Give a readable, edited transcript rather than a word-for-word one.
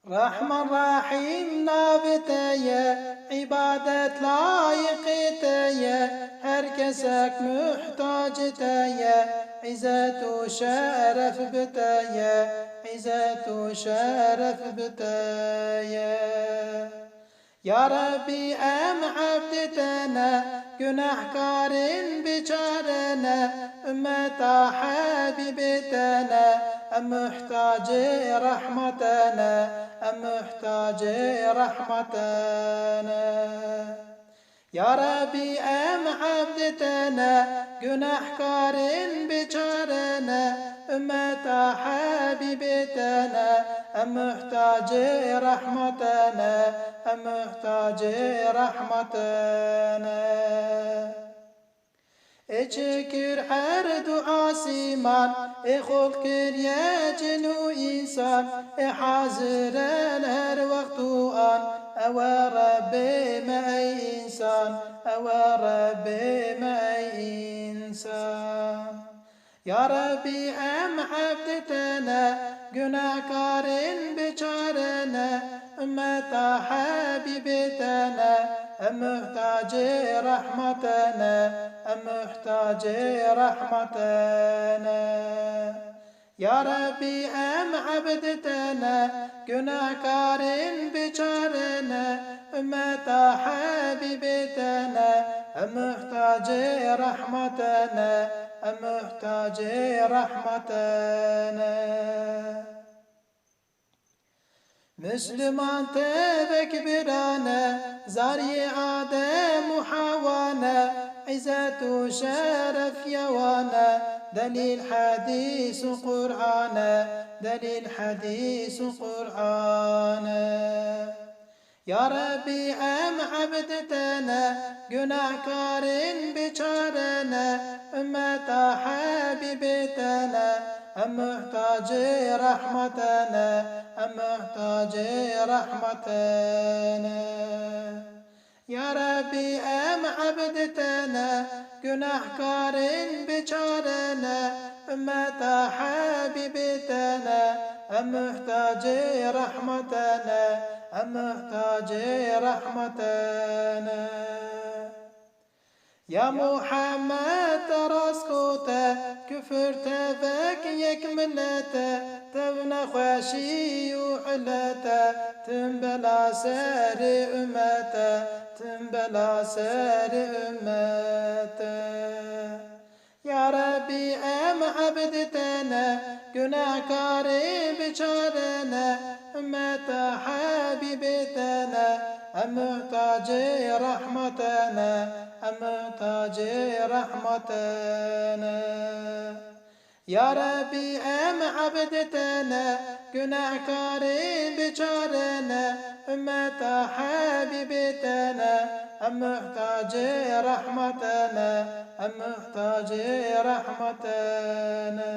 Rahman Rahim nabiteye, ibadet layıkiteye, herkese muhtaç teye, İzzet-u şeref biteye, İzzet-u şeref biteye. Ya Rabbi em abdetene, günahkarın biçarene, ümmeta habibetene, em muhtacı rahmetene, em muhtacı rahmetene. Ya Rabbi em abdetene, günahkarın biçarene, ümmeta habibetene, em muhtacı rahmetene, em muhtacı rahmetene. Çekir her duasıman, kul kir cinu insan, hazıren her vaktu an, eve Rabbime ey insan, eve Rabbime ey insan. Ya Rabbi em abdetene, günahkarın biçarene, ümmeta habibetene, em muhtacı rahmetene, em muhtacı rahmetene. Ya Rabbi em abdetene, günahkarın biçarene, ümmeta habibetene, em muhtacı rahmetene, em muhtacı rahmetene. Müslüman tevekbirane, zari Adem Havane, İzzet-u şeref yavane, delil hadis-u Kur'ane, delil hadis-u Kur'ane. Ya Rabbi em abdetene, günahkarın biçarene, ümmeta habibetene, em muhtacı rahmetene, em muhtacı rahmetene. Ya Rabbi em abdetene, günahkarın biçarene, ümmeta habibetene, em muhtacı rahmetene, em muhtacı rahmetene. Ya Muhammed raskute, küfür tevek yek millete, tevne khwaşi uhlete, tüm bela seri ümmete, tüm bela seri ümmete. Ya Rabbi em abdetene, günahkarı biçarene, ümmeta habibetene, em muhtacı rahmetene, em muhtacı rahmetene. Ya Rabbi em abdetene, günahkarı biçarene, ümmeta habibetene, em muhtacı rahmetene, em muhtacı rahmetene.